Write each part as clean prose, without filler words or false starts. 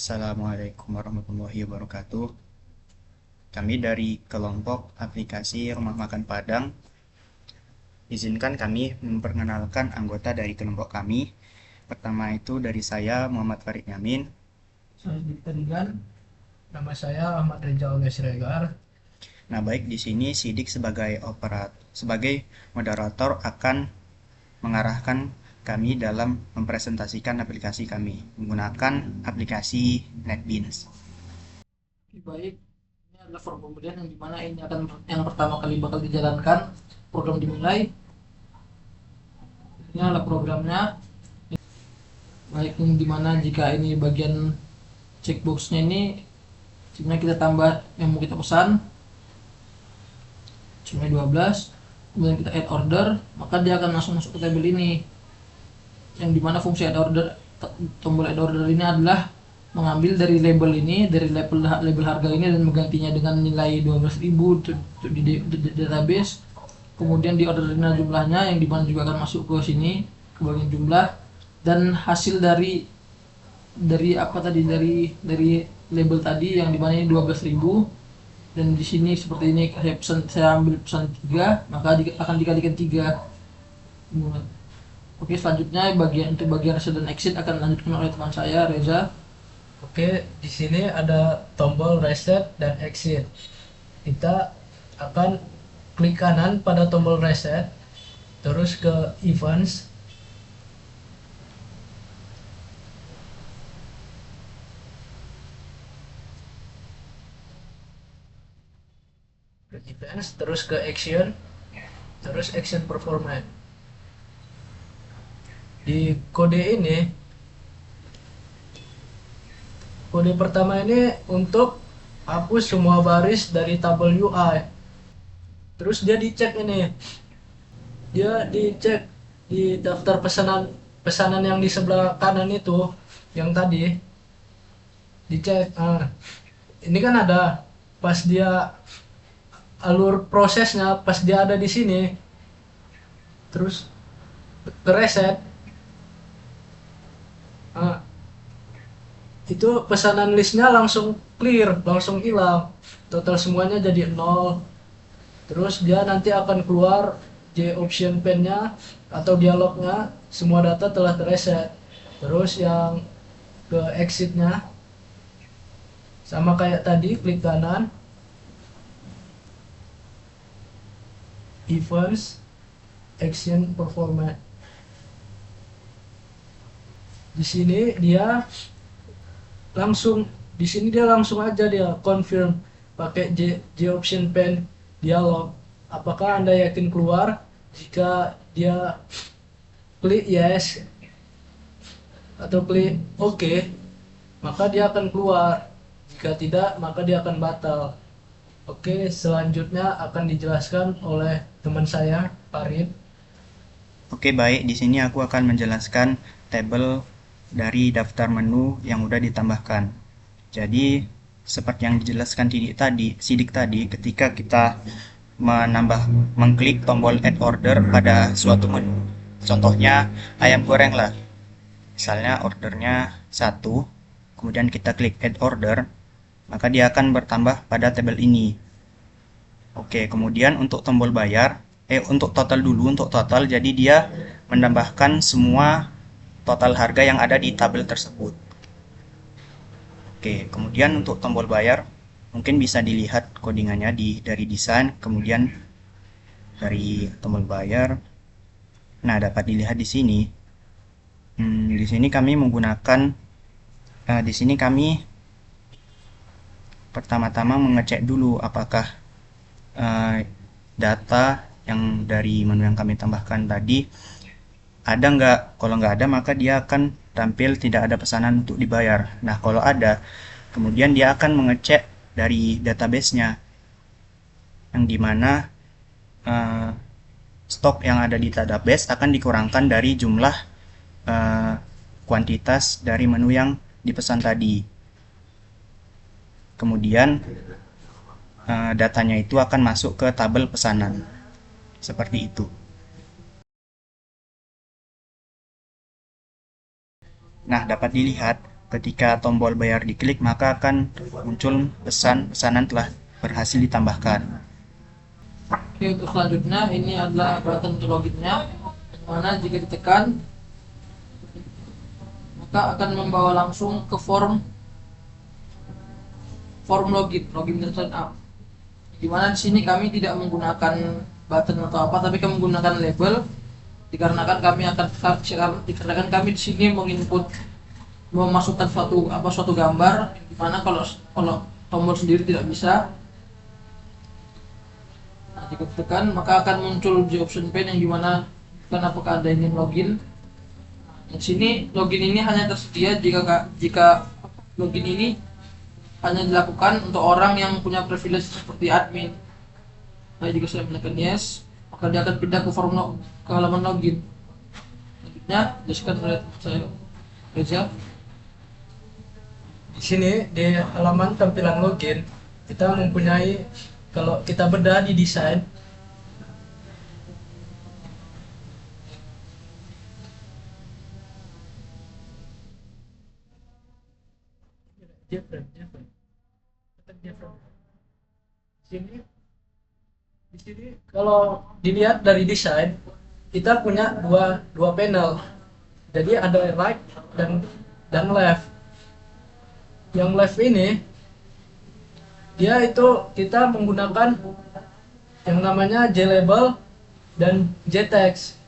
Assalamualaikum warahmatullahi wabarakatuh. Kami dari kelompok aplikasi Rumah Makan Padang. Izinkan kami memperkenalkan anggota dari kelompok kami. Pertama itu dari saya Muhammad Farid Yamin. Saya Dian, nama saya Ahmad Reza Oleh Siregar. Nah, baik di sini Sidik sebagai moderator akan mengarahkan kami dalam mempresentasikan aplikasi kami menggunakan aplikasi NetBeans. Baik, ini adalah form pembelian yang dimana ini akan yang pertama kali bakal dijalankan. Program dimulai. Ini adalah programnya. Baik, yang dimana jika ini bagian checkboxnya ini sebenarnya kita tambah yang mau kita pesan cuma 12, kemudian kita add order, maka dia akan langsung masuk ke tabel ini, yang dimana fungsi add order, tombol add order ini adalah mengambil dari label ini, dari label harga ini dan menggantinya dengan nilai 12.000 untuk di database. Kemudian di order ini jumlahnya, yang dimana juga akan masuk ke sini ke bagian jumlah, dan hasil dari apa tadi, dari label tadi yang dimana ini 12.000, dan di sini seperti ini saya ambil pesan 3, maka akan dikalikan 3. Oke, selanjutnya untuk bagian reset dan exit akan dilanjutkan oleh teman saya Reza. Oke, di sini ada tombol reset dan exit. Kita akan klik kanan pada tombol reset, terus ke events. Terus ke action, terus action performance. Di kode pertama ini untuk hapus semua baris dari tabel UI. Terus dia dicek di daftar pesanan yang di sebelah kanan itu, yang tadi dicek. Ini kan ada pas dia alur prosesnya, pas dia ada di sini, terus ke reset. Itu pesanan listnya langsung clear, langsung hilang, total semuanya jadi 0. Terus dia nanti akan keluar J option pane-nya atau dialognya, semua data telah terreset. Terus yang ke exit-nya sama kayak tadi, klik kanan, events, action performance. Di sini dia langsung aja dia confirm pakai J option pane dialog. Apakah Anda yakin keluar? Jika dia klik yes atau klik OK, maka dia akan keluar. Jika tidak, maka dia akan batal. Oke, selanjutnya akan dijelaskan oleh teman saya, Farid. Oke, baik. Di sini aku akan menjelaskan tabel dari daftar menu yang udah ditambahkan. Jadi, seperti yang dijelaskan Sidik tadi, ketika kita mengklik tombol add order pada suatu menu. Contohnya ayam goreng lah. Misalnya ordernya 1, kemudian kita klik add order, maka dia akan bertambah pada tabel ini. Oke, kemudian untuk tombol bayar, untuk total dulu, untuk total, jadi dia menambahkan semua total harga yang ada di tabel tersebut. Oke, kemudian untuk tombol bayar, mungkin bisa dilihat codingannya dari desain, kemudian dari tombol bayar. Nah, dapat dilihat di sini. Di sini kami menggunakan, di sini kami pertama-tama mengecek dulu apakah data yang dari menu yang kami tambahkan tadi ada nggak. Kalau nggak ada, maka dia akan tampil tidak ada pesanan untuk dibayar. Nah, kalau ada, kemudian dia akan mengecek dari database-nya, yang dimana stok yang ada di database akan dikurangkan dari jumlah kuantitas dari menu yang dipesan tadi. Kemudian datanya itu akan masuk ke tabel pesanan. Seperti itu. Nah, dapat dilihat Ketika tombol bayar diklik, maka akan muncul pesanan telah berhasil ditambahkan. Oke, untuk selanjutnya ini adalah button untuk loginnya, mana jika ditekan maka akan membawa langsung ke form login dan sign up. Dimana di sini kami tidak menggunakan button atau apa, tapi kami menggunakan label dikarenakan kami di sini memasukkan suatu gambar, dimana kalau tombol sendiri tidak bisa. Nah, jika ditekan maka akan muncul di option pane yang dimana apakah Anda ingin login. Di sini login ini hanya tersedia jika login ini hanya dilakukan untuk orang yang punya privilege seperti admin. Nah, jika saya menekan yes, maka dia akan pindah ke halaman login. Selanjutnya jelaskan oleh saya Reza. Di sini di halaman tampilan login kita mempunyai, kalau kita bedah di desain, di sini kalau dilihat dari desain kita punya dua panel. Jadi ada right dan left. Yang left ini dia itu kita menggunakan yang namanya JLabel dan JText.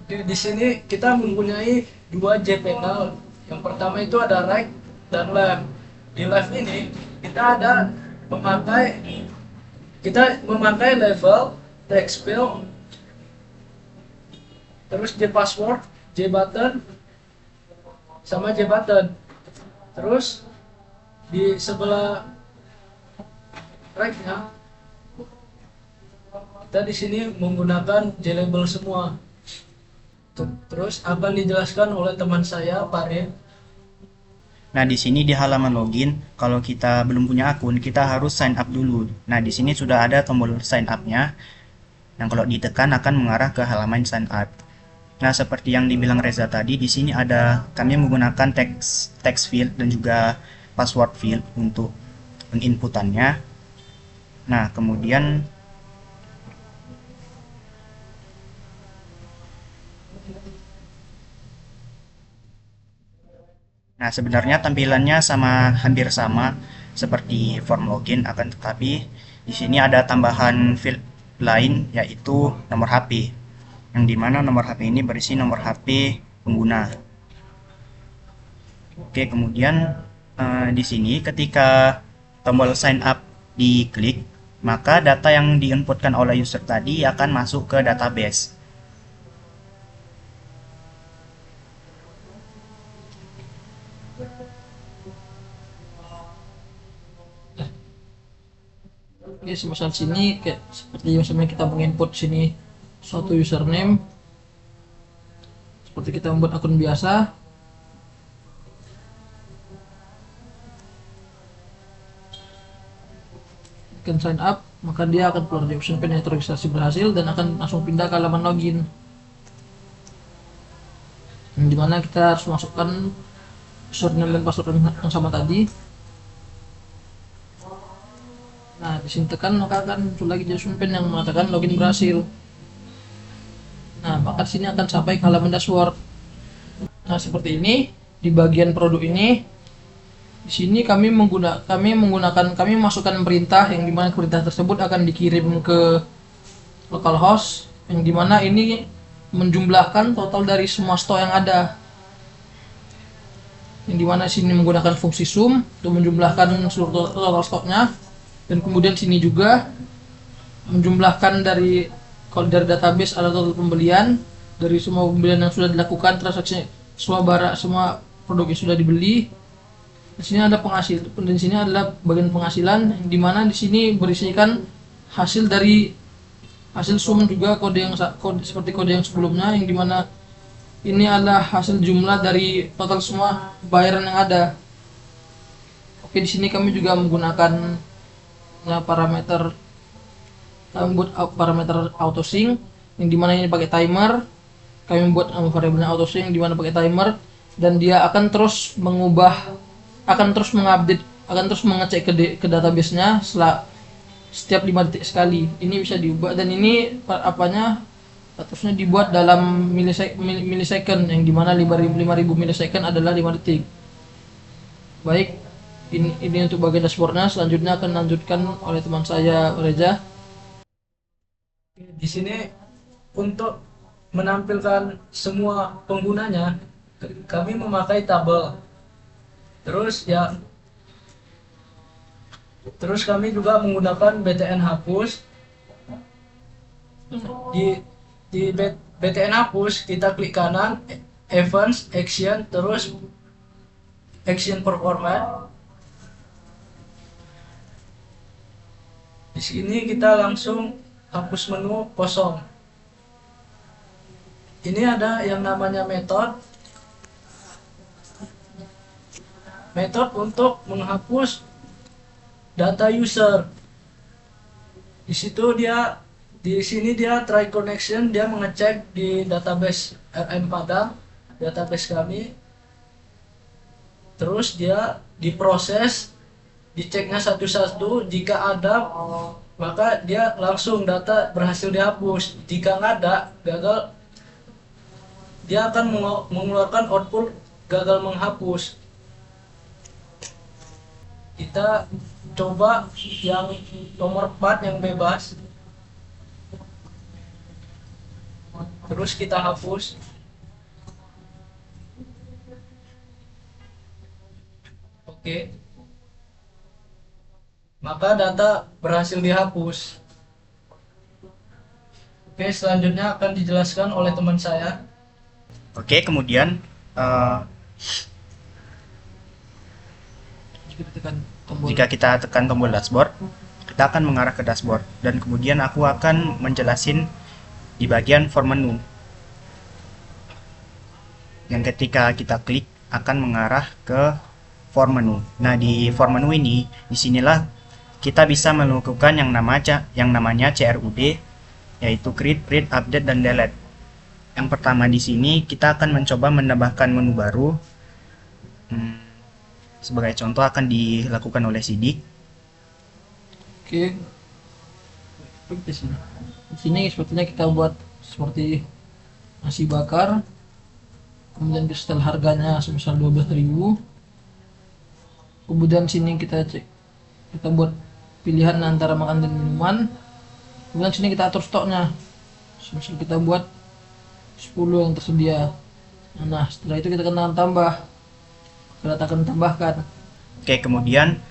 Di sini kita mempunyai dua J panel. Yang pertama itu ada right dan left. Di left ini kita memakai level, text field, terus J password, J button, sama J button. Terus di sebelah right-nya kita di sini menggunakan JLabel semua. Terus akan dijelaskan oleh teman saya, Farid. Nah, di sini di halaman login, kalau kita belum punya akun, kita harus sign up dulu. Nah, di sini sudah ada tombol sign up-nya, yang kalau ditekan akan mengarah ke halaman sign up. Nah, seperti yang dibilang Reza tadi, di sini kami menggunakan text field dan juga password field untuk penginputannya. Nah, kemudian sebenarnya tampilannya hampir sama seperti form login, akan tetapi di sini ada tambahan field lain, yaitu nomor HP, yang dimana nomor HP ini berisi nomor HP pengguna. Oke, kemudian di sini ketika tombol sign up diklik, maka data yang diinputkan oleh user tadi akan masuk ke database. Oke, semisal sini seperti misalnya kita menginput sini suatu username, seperti kita membuat akun biasa. Akan sign up, maka dia akan keluar di option pane registrasi berhasil dan akan langsung pindah ke halaman login. Dimana kita harus masukkan username dan password yang sama tadi. Nah, di sini tekan maka akan muncul lagi option pane yang mengatakan login berhasil. Nah, maka di sini akan sampai ke halaman dashboard. Nah, seperti ini di bagian produk ini. Di sini kami masukkan perintah, yang dimana perintah tersebut akan dikirim ke localhost, yang dimana ini menjumlahkan total dari semua stok yang ada. Yang dimana sini menggunakan fungsi sum untuk menjumlahkan seluruh total stoknya. Dan kemudian sini juga menjumlahkan dari database ada total pembelian dari semua pembelian yang sudah dilakukan, transaksi semua produk yang sudah dibeli. Di sini ada di sini adalah bagian penghasilan, di mana di sini berisikan hasil sum juga seperti kode yang sebelumnya, yang dimana ini adalah hasil jumlah dari total semua bayaran yang ada. Oke, di sini kami juga menggunakan parameter autosync, yang dimana ini pakai timer. Kami membuat variabelnya autosync, yang dimana pakai timer, dan dia akan terus mengupdate, akan terus mengecek ke database-nya setiap 5 detik sekali. Ini bisa diubah, dan ini statusnya dibuat dalam millisecond, yang dimana 5000 millisecond adalah 5 detik. Baik, ini untuk bagian dashboardnya. Selanjutnya akan dilanjutkan oleh teman saya, Reza. Di sini untuk menampilkan semua penggunanya, kami memakai tabel. Terus kami juga menggunakan BTN hapus. Di BTN hapus kita klik kanan, events, action, terus action per format. Di sini kita langsung hapus menu kosong. Ini ada yang namanya metode untuk menghapus data user. Di sini dia try connection, dia mengecek di database RM Padang, database kami. Terus dia diproses, diceknya satu-satu. Jika ada, maka dia langsung data berhasil dihapus. Jika nggak ada, gagal, dia akan mengeluarkan output gagal menghapus. Kita coba yang nomor 4 yang bebas, terus kita hapus. Oke, maka data berhasil dihapus. Oke, selanjutnya akan dijelaskan oleh teman saya. Oke, kemudian jika kita tekan tombol dashboard, kita akan mengarah ke dashboard, dan kemudian aku akan menjelasin di bagian form menu yang ketika kita klik akan mengarah ke form menu. Nah, di form menu ini, disinilah kita bisa melakukan yang namanya CRUD, yaitu create, read, update, dan delete. Yang pertama di sini kita akan mencoba menambahkan menu baru. Sebagai contoh akan dilakukan oleh Sidik. Oke. Di sini sepertinya kita buat seperti nasi bakar. Kemudian kita setel harganya semisal 12.000. Kemudian sini kita buat pilihan antara makan dan minuman. Kemudian sini kita atur stoknya. Semisal kita buat 10 yang tersedia. Nah, setelah itu kita akan tambah. Kita akan tambahkan. Oke, kemudian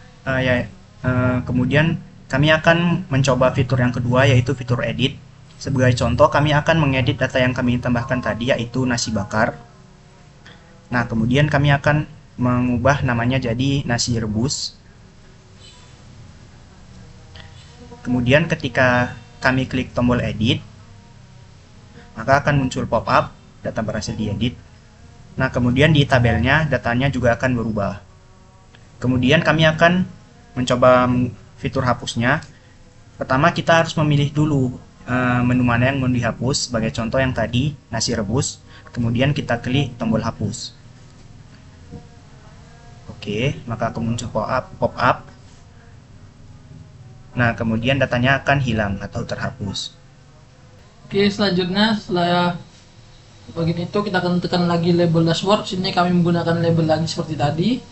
kami akan mencoba fitur yang kedua, yaitu fitur edit. Sebagai contoh, kami akan mengedit data yang kami tambahkan tadi, yaitu nasi bakar. Nah, kemudian kami akan mengubah namanya jadi nasi rebus. Kemudian ketika kami klik tombol edit, maka akan muncul pop-up data berhasil diedit. Nah, kemudian di tabelnya datanya juga akan berubah. Kemudian kami akan mencoba fitur hapusnya. Pertama kita harus memilih dulu menu mana yang mau dihapus. Sebagai contoh yang tadi nasi rebus. Kemudian kita klik tombol hapus. Oke, maka akan muncul pop-up. Nah, kemudian datanya akan hilang atau terhapus. Oke, selanjutnya setelah bagian itu kita akan tekan lagi label dashboard. Sini kami menggunakan label lagi seperti tadi.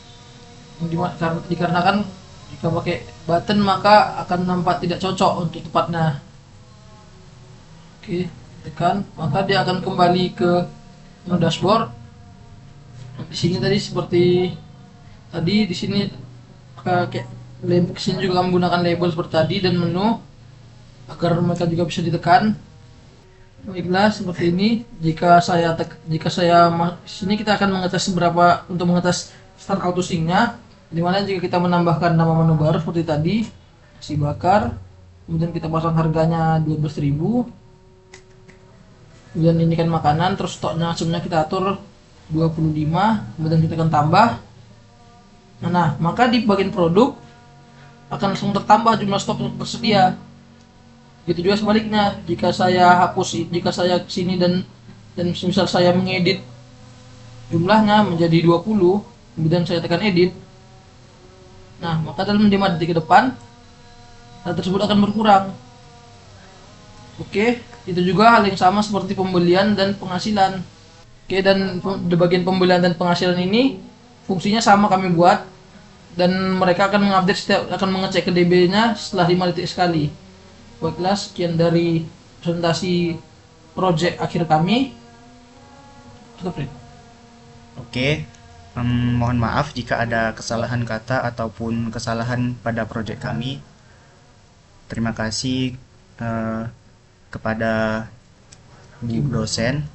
Dikarenakan jika pakai button maka akan nampak tidak cocok untuk tepatnya. Oke, tekan, maka dia akan kembali ke menu dashboard. Di sini tadi seperti tadi, di sini pakai label, sini juga menggunakan label seperti tadi dan menu agar mereka juga bisa ditekan. Baiklah, seperti ini. Jika saya sini kita akan mengetes untuk mengetes start auto sync-nya, dimana jika kita menambahkan nama menu baru seperti tadi nasi bakar, kemudian kita pasang harganya 12.000, kemudian ini kan makanan, terus stoknya sebenarnya kita atur 25, kemudian kita akan tambah. Nah, maka di bagian produk akan langsung tertambah jumlah stok yang tersedia. Begitu juga sebaliknya, jika saya kesini dan misal saya mengedit jumlahnya menjadi 20, kemudian saya tekan edit. Nah, maka dalam 5 detik ke depan data tersebut akan berkurang. Oke, itu juga hal yang sama seperti pembelian dan penghasilan. Oke, dan di bagian pembelian dan penghasilan ini fungsinya sama kami buat, dan mereka akan mengupdate akan mengecek ke DB-nya setelah 5 detik sekali. Baiklah, sekian dari presentasi project akhir kami. Tutup, Fred. Oke, mohon maaf jika ada kesalahan kata ataupun kesalahan pada proyek kami. Terima kasih kepada Bu dosen.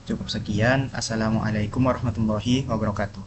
Cukup sekian. Assalamualaikum warahmatullahi wabarakatuh.